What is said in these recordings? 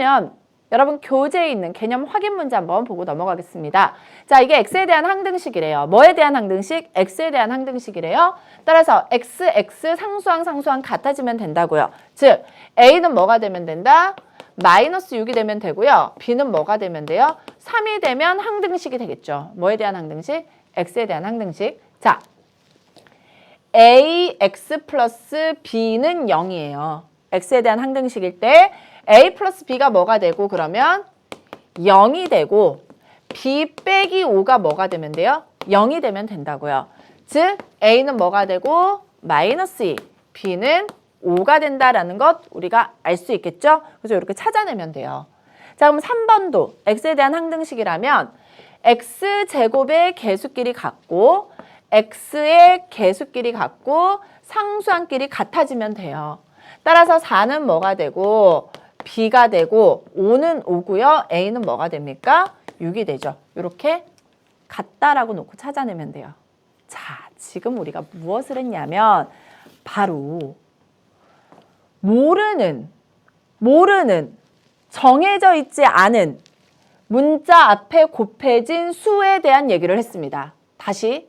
그러면 여러분 교재에 있는 개념 확인 문제 한번 보고 넘어가겠습니다. 자, 이게 x에 대한 항등식이래요. 뭐에 대한 항등식? x에 대한 항등식이래요. 따라서 x, x 상수항, 상수항 같아지면 된다고요. 즉 a는 뭐가 되면 된다? 마이너스 6이 되면 되고요. b는 뭐가 되면 돼요? 3이 되면 항등식이 되겠죠. 뭐에 대한 항등식? x에 대한 항등식. 자, ax 플러스 b는 0이에요. x에 대한 항등식일 때 a 플러스 b가 뭐가 되고 그러면 0이 되고 b 빼기 5가 뭐가 되면 돼요? 0이 되면 된다고요. 즉 a는 뭐가 되고 마이너스 2, b는 5가 된다라는 것 우리가 알 수 있겠죠? 그래서 이렇게 찾아내면 돼요. 자, 그럼 3번도 x에 대한 항등식이라면 x제곱의 개수끼리 같고 x의 개수끼리 같고 상수항끼리 같아지면 돼요. 따라서 4는 뭐가 되고 b가 되고 5는 5고요. a는 뭐가 됩니까? 6이 되죠. 이렇게 같다라고 놓고 찾아내면 돼요. 자, 지금 우리가 무엇을 했냐면 바로 모르는 정해져 있지 않은 문자 앞에 곱해진 수에 대한 얘기를 했습니다. 다시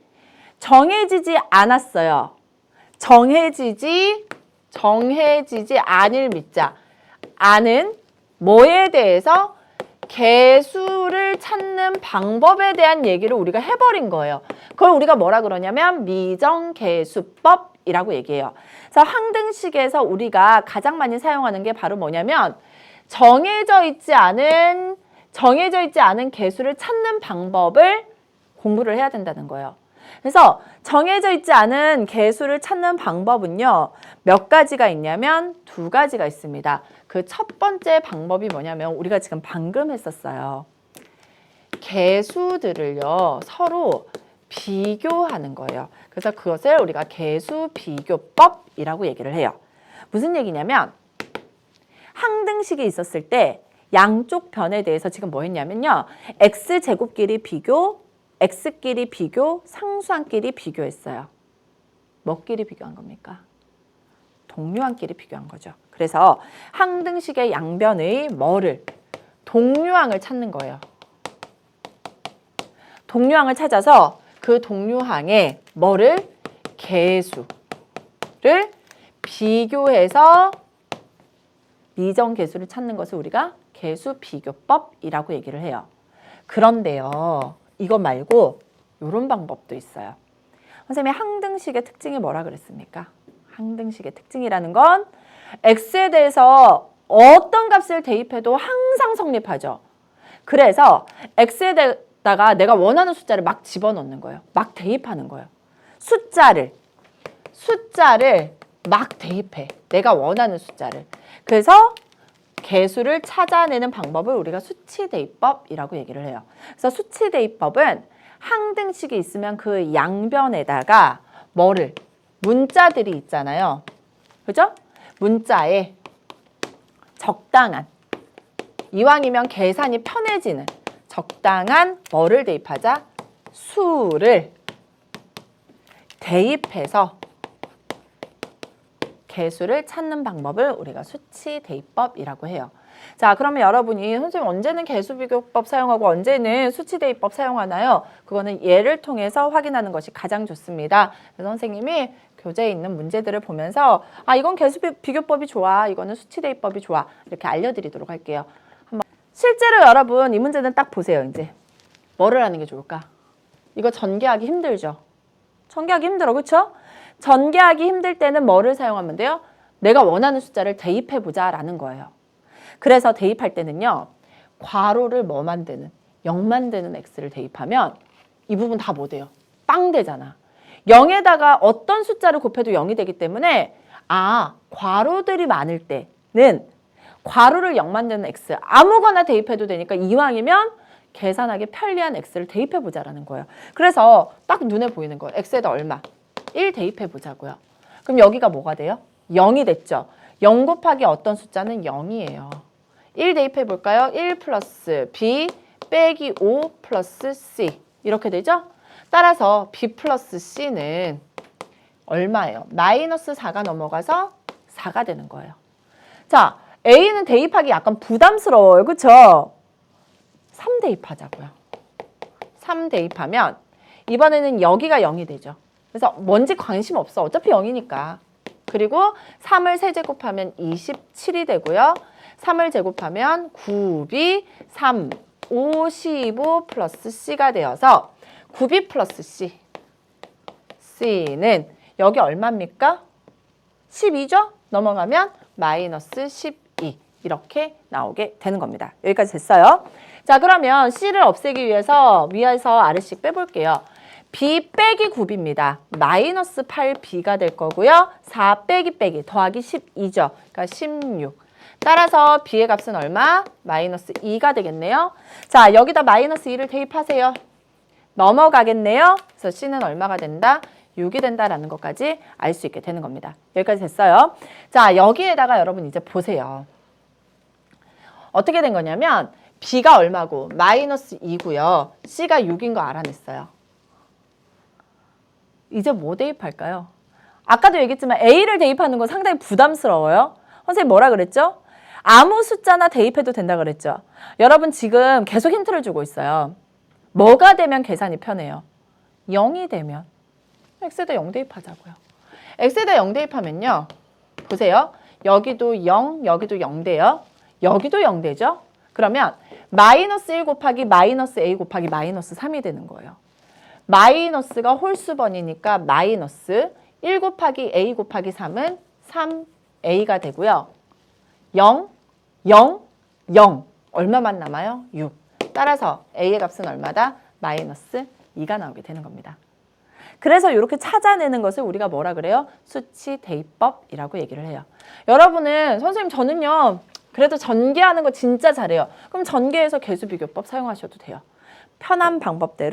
정해지지 않았어요. 정해지지 않을 밑자. 아는 뭐에 대해서? 개수를 찾는 방법에 대한 얘기를 우리가 해버린 거예요. 그걸 우리가 뭐라 그러냐면 미정개수법이라고 얘기해요. 그래서 항등식에서 우리가 가장 많이 사용하는 게 바로 뭐냐면 정해져 있지 않은 개수를 찾는 방법을 공부를 해야 된다는 거예요. 그래서 정해져 있지 않은 개수를 찾는 방법은요. 몇 가지가 있냐면 2가지가 있습니다. 그 첫 번째 방법이 뭐냐면 우리가 지금 방금 했었어요. 개수들을요. 서로 비교하는 거예요. 그래서 그것을 우리가 개수비교법이라고 얘기를 해요. 무슨 얘기냐면 항등식이 있었을 때 양쪽 변에 대해서 지금 뭐 했냐면요. x제곱끼리 비교, x끼리 비교, 상수항끼리 비교했어요. 뭐끼리 비교한 겁니까? 동류항끼리 비교한 거죠. 그래서 항등식의 양변의 뭐를? 동류항을 찾는 거예요. 동류항을 찾아서 그 동류항의 뭐를? 개수를 비교해서 미정개수를 찾는 것을 우리가 개수비교법이라고 얘기를 해요. 그런데요. 이거 말고 이런 방법도 있어요. 선생님이 항등식의 특징이 뭐라 그랬습니까? 항등식의 특징이라는 건 x에 대해서 어떤 값을 대입해도 항상 성립하죠. 그래서 x에다가 내가 원하는 숫자를 막 집어넣는 거예요. 막 대입하는 거예요. 숫자를 막 대입해. 내가 원하는 숫자를. 그래서 개수를 찾아내는 방법을 우리가 수치대입법이라고 얘기를 해요. 그래서 수치대입법은 항등식이 있으면 그 양변에다가 뭐를? 문자들이 있잖아요. 그죠? 문자에 적당한, 이왕이면 계산이 편해지는 적당한 뭐를 대입하자? 수를 대입해서 개수를 찾는 방법을 우리가 수치대입법이라고 해요. 자, 그러면 여러분이 선생님 언제는 개수비교법 사용하고 언제는 수치대입법 사용하나요? 그거는 예를 통해서 확인하는 것이 가장 좋습니다. 그래서 선생님이 교재에 있는 문제들을 보면서 아, 이건 개수비교법이 좋아, 이거는 수치대입법이 좋아 이렇게 알려드리도록 할게요. 한번 실제로 여러분 이 문제는 딱 보세요. 이제 뭐를 하는 게 좋을까? 이거 전개하기 힘들죠? 전개하기 힘들어, 그렇죠? 전개하기 힘들 때는 뭐를 사용하면 돼요? 내가 원하는 숫자를 대입해보자 라는 거예요. 그래서 대입할 때는요. 괄호를 뭐 만드는? 0 만드는 x를 대입하면 이 부분 다 뭐 돼요? 빵 되잖아. 0에다가 어떤 숫자를 곱해도 0이 되기 때문에 아, 괄호들이 많을 때는 괄호를 0 만드는 x 아무거나 대입해도 되니까 이왕이면 계산하기 편리한 x를 대입해보자라는 거예요. 그래서 딱 눈에 보이는 거예요. x에다 얼마? 1 대입해 보자고요. 그럼 여기가 뭐가 돼요? 0이 됐죠. 0 곱하기 어떤 숫자는 0이에요. 1 대입해 볼까요? 1 플러스 b 빼기 5 플러스 c 이렇게 되죠? 따라서 b 플러스 c는 얼마예요? 마이너스 4가 넘어가서 4가 되는 거예요. 자, A는 대입하기 약간 부담스러워요. 그쵸? 3 대입하자고요. 3 대입하면 이번에는 여기가 0이 되죠. 그래서 뭔지 관심 없어. 어차피 0이니까. 그리고 3을 세제곱하면 27이 되고요. 3을 제곱하면 9B 3, 5, 15 플러스 C가 되어서 9B 플러스 C. C는 여기 얼마입니까? 12죠? 넘어가면 마이너스 12 이렇게 나오게 되는 겁니다. 여기까지 됐어요. 자, 그러면 C를 없애기 위해서 위에서 아래씩 빼볼게요. B 빼기 9B입니다. 마이너스 8B가 될 거고요. 4 빼기 더하기 12죠. 그러니까 16. 따라서 B의 값은 얼마? 마이너스 2가 되겠네요. 자, 여기다 마이너스 2를 대입하세요. 넘어가겠네요. 그래서 C는 얼마가 된다? 6이 된다라는 것까지 알 수 있게 되는 겁니다. 여기까지 됐어요. 자, 여기에다가 여러분 이제 보세요. 어떻게 된 거냐면 B가 얼마고? 마이너스 2고요. C가 6인 거 알아냈어요. 이제 뭐 대입할까요? 아까도 얘기했지만 A를 대입하는 건 상당히 부담스러워요. 선생님 뭐라 그랬죠? 아무 숫자나 대입해도 된다 그랬죠. 여러분 지금 계속 힌트를 주고 있어요. 뭐가 되면 계산이 편해요? 0이 되면 x에다 0 대입하자고요. x에다 0 대입하면요. 보세요. 여기도 0, 여기도 0 돼요. 여기도 0 되죠? 그러면 마이너스 1 곱하기 마이너스 a 곱하기 마이너스 3이 되는 거예요. 마이너스가 홀수번이니까 마이너스 1 곱하기 a 곱하기 3은 3a가 되고요. 0, 0, 0. 얼마만 남아요? 6. 따라서 a의 값은 얼마다? 마이너스 2가 나오게 되는 겁니다. 그래서 이렇게 찾아내는 것을 우리가 뭐라 그래요? 수치 대입법이라고 얘기를 해요. 여러분은 선생님 저는요. 그래도 전개하는 거 진짜 잘해요. 그럼 전개해서 계수비교법 사용하셔도 돼요. 편한 방법대로